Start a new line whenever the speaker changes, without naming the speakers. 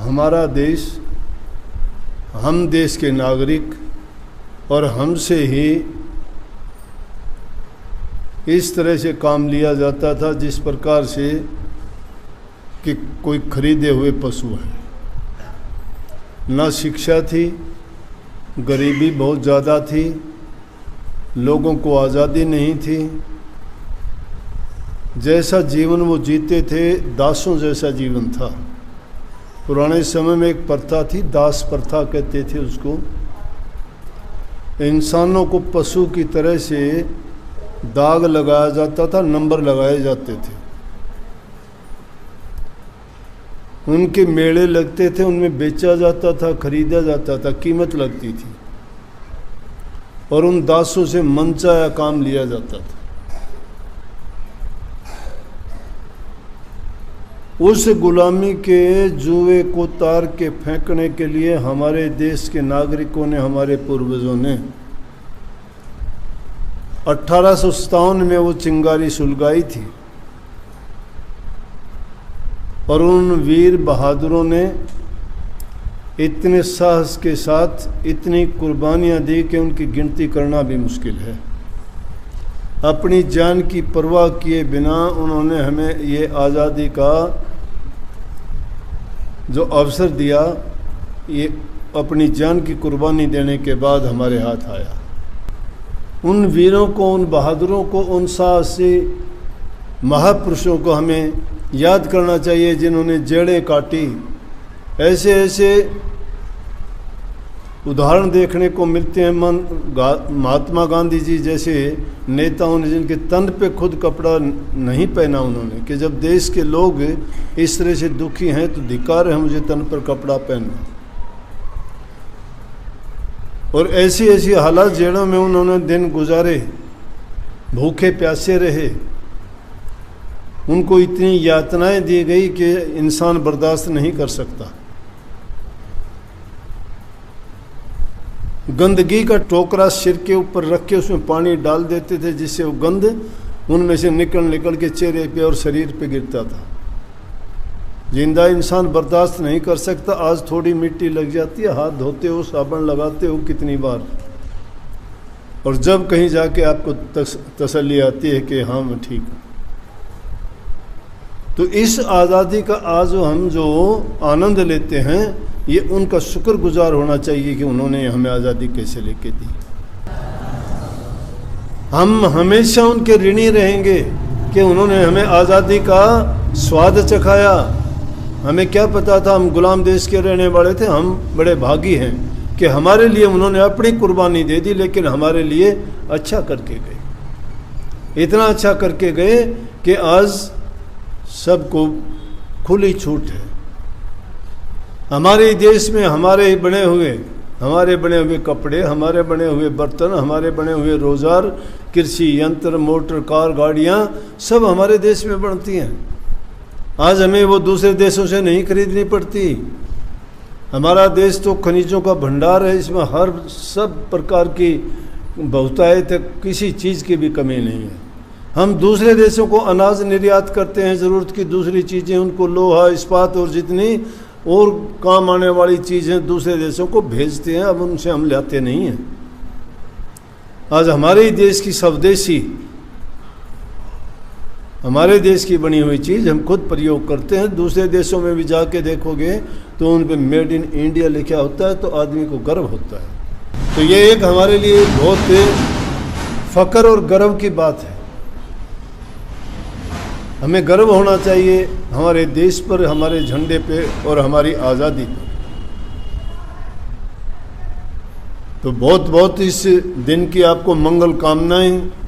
हमारा देश, हम देश के नागरिक और हमसे ही इस तरह से काम लिया जाता था जिस प्रकार से कि कोई खरीदे हुए पशु है। ना शिक्षा थी, गरीबी बहुत ज़्यादा थी, लोगों को आज़ादी नहीं थी। जैसा जीवन वो जीते थे, दासों जैसा जीवन था। पुराने समय में एक प्रथा थी, दास प्रथा कहते थे उसको। इंसानों को पशु की तरह से दाग लगाया जाता था, नंबर लगाए जाते थे, उनके मेले लगते थे, उनमें बेचा जाता था, खरीदा जाता था, कीमत लगती थी और उन दासों से मनचाहा काम लिया जाता था। उस गुलामी के जुए को तार के फेंकने के लिए हमारे देश के नागरिकों ने, हमारे पूर्वजों ने 1857 में वो चिंगारी सुलगाई थी और उन वीर बहादुरों ने इतने साहस के साथ इतनी कुर्बानियां दी कि उनकी गिनती करना भी मुश्किल है। अपनी जान की परवाह किए बिना उन्होंने हमें ये आज़ादी का जो अवसर दिया, ये अपनी जान की कुर्बानी देने के बाद हमारे हाथ आया। उन वीरों को, उन बहादुरों को, उन साहसी महापुरुषों को हमें याद करना चाहिए जिन्होंने जड़ें काटी। ऐसे ऐसे उदाहरण देखने को मिलते हैं। महात्मा गांधी जी जैसे नेताओं ने, जिनके तन पे खुद कपड़ा नहीं पहना उन्होंने, कि जब देश के लोग इस तरह से दुखी हैं तो धिक्कार है मुझे तन पर कपड़ा पहनना। और ऐसी ऐसी हालात जेलों में उन्होंने दिन गुजारे, भूखे प्यासे रहे, उनको इतनी यातनाएं दी गई कि इंसान बर्दाश्त नहीं कर सकता। गंदगी का टोकरा सिर के ऊपर रख के उसमें पानी डाल देते थे जिससे वो गंद उनमें से निकल के चेहरे पे और शरीर पे गिरता था। जिंदा इंसान बर्दाश्त नहीं कर सकता। आज थोड़ी मिट्टी लग जाती है, हाथ धोते हो, साबुन लगाते हो कितनी बार, और जब कहीं जाके आपको तसल्ली आती है कि हाँ मैं ठीक हूँ। तो इस आज़ादी का आज हम जो आनंद लेते हैं, ये उनका शुक्रगुजार होना चाहिए कि उन्होंने हमें आज़ादी कैसे लेके दी। हम हमेशा उनके ऋणी रहेंगे कि उन्होंने हमें आज़ादी का स्वाद चखाया। हमें क्या पता था, हम गुलाम देश के रहने वाले थे। हम बड़े भागी हैं कि हमारे लिए उन्होंने अपनी कुर्बानी दे दी, लेकिन हमारे लिए अच्छा करके गए। इतना अच्छा करके गए कि आज सबको खुली छूट है। हमारे देश में हमारे बने हुए कपड़े, हमारे बने हुए बर्तन, हमारे बने हुए रोज़गार, कृषि यंत्र, मोटर कार, गाड़ियाँ सब हमारे देश में बनती हैं। आज हमें वो दूसरे देशों से नहीं खरीदनी पड़ती। हमारा देश तो खनिजों का भंडार है, इसमें हर सब प्रकार की बहुतायत है, किसी चीज़ की भी कमी नहीं है। हम दूसरे देशों को अनाज निर्यात करते हैं, ज़रूरत की दूसरी चीज़ें, उनको लोहा, इस्पात और जितनी और काम आने वाली चीज़ें दूसरे देशों को भेजते हैं। अब उनसे हम लाते नहीं हैं। आज हमारे ही देश की स्वदेशी, हमारे देश की बनी हुई चीज़ हम खुद प्रयोग करते हैं। दूसरे देशों में भी जाके देखोगे तो उन पर मेड इन इंडिया लिखा होता है, तो आदमी को गर्व होता है। तो ये एक हमारे लिए बहुत फ़ख्र और गर्व की बात है। हमें गर्व होना चाहिए हमारे देश पर, हमारे झंडे पे और हमारी आज़ादी पर। तो बहुत बहुत इस दिन की आपको मंगल कामनाएं।